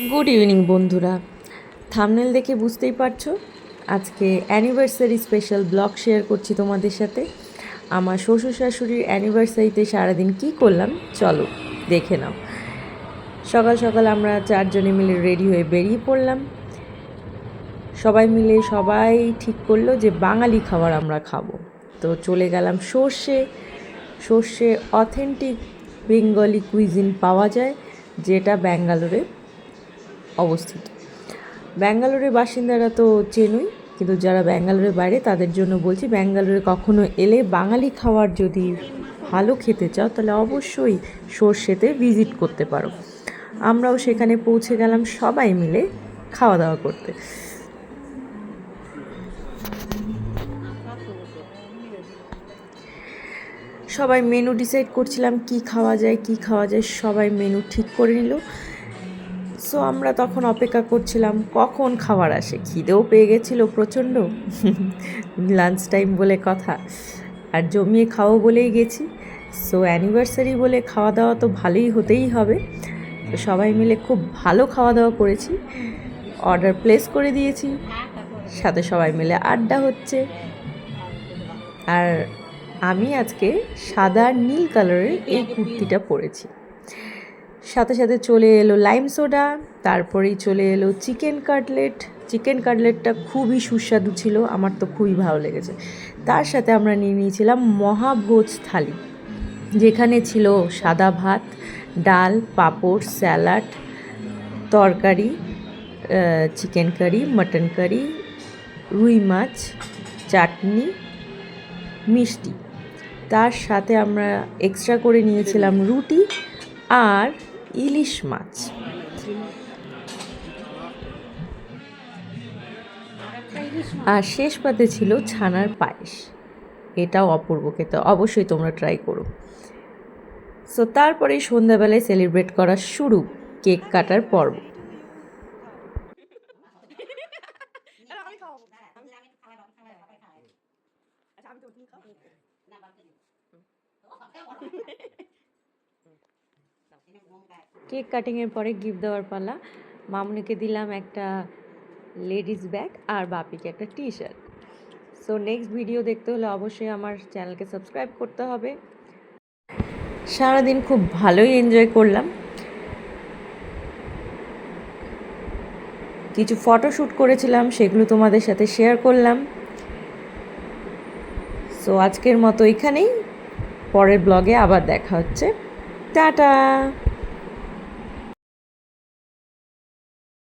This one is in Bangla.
গুড ইভিনিং বন্ধুরা। থাম্বনেল দেখে বুঝতেই পারছো আজকে অ্যানিভার্সারি স্পেশাল ব্লগ শেয়ার করছি তোমাদের সাথে। আমার শ্বশুর শাশুড়ির অ্যানিভার্সারিতে সারাদিন কি করলাম চলো দেখে নাও। সকাল সকাল আমরা চারজনে মিলে রেডি হয়ে বেরিয়ে পড়লাম। সবাই ঠিক করলো যে বাঙালি খাবার আমরা খাবো। তো চলে গেলাম সর্ষে অথেন্টিক বেঙ্গলি কুইজিন পাওয়া যায়, যেটা ব্যাঙ্গালোরে অবস্থিত। ব্যাঙ্গালোরের বাসিন্দারা তো চেনই, কিন্তু যারা ব্যাঙ্গালোরের বাইরে তাদের জন্য বলছি, ব্যাঙ্গালোরে কখনো এলে বাঙালি খাবার যদি ভালো খেতে চাও তাহলে অবশ্যই সর্ষেতে ভিজিট করতে পারো। আমরাও সেখানে পৌঁছে গেলাম সবাই মিলে খাওয়া দাওয়া করতে। সবাই মেনু ডিসাইড করছিলাম কি খাওয়া যায়, সবাই মেনু ঠিক করে নিল। সো আমরা তখন অপেক্ষা করছিলাম কখন খাবার আসে। খিদেও পেয়ে গেছিলো প্রচণ্ড, লাঞ্চ টাইম বলে কথা, আর জমিয়ে খাওয়া বলেই গেছি। সো অ্যানিভার্সারি বলে খাওয়া দাওয়া তো ভালোই হতেই হবে। তো সবাই মিলে খুব ভালো খাওয়া দাওয়া করেছি, অর্ডার প্লেস করে দিয়েছি, সাথে সবাই মিলে আড্ডা হচ্ছে। আর আমি আজকে সাদা নীল কালারের এই কুর্তিটা পরেছি। সাথে সাথে চলে এলো লাইম সোডা, তারপরেই চলে এলো চিকেন কাটলেটটা খুবই সুস্বাদু ছিল, আমার তো খুবই ভালো লেগেছে। তার সাথে আমরা নিয়ে নিয়েছিলাম মহাভোজ থালি, যেখানে ছিল সাদা ভাত, ডাল, পাঁপড়, স্যালাড, তরকারি, চিকেন কারি, মাটন কারি, রুই মাছ, চাটনি, মিষ্টি। তার সাথে আমরা এক্সট্রা করে নিয়েছিলাম রুটি আর ইলিশ মাছ। আর শেষ পাতে ছিল ছানার পায়েস, এটাও অপূর্ব খেতে, অবশ্যই তোমরা ট্রাই করো। সো তারপরে সন্ধ্যাবেলায় সেলিব্রেট করা শুরু, কেক কাটার পর্ব। কেক কাটিংয়ের পরে গিফট দেওয়ার পালা। মামুনিকে দিলাম একটা লেডিস ব্যাগ আর বাপিকে একটা T shirt. So next video দেখতে হলে অবশ্যই আমার চ্যানেলকে সাবস্ক্রাইব করতে হবে। সারাদিন খুব ভালোই এনজয় করলাম, কিছু ফটোশ্যুট করেছিলাম, সেগুলো তোমাদের সাথে শেয়ার করলাম। সো আজকের মতো এখানেই, পরের ব্লগে আবার দেখা হচ্ছে। টাটা।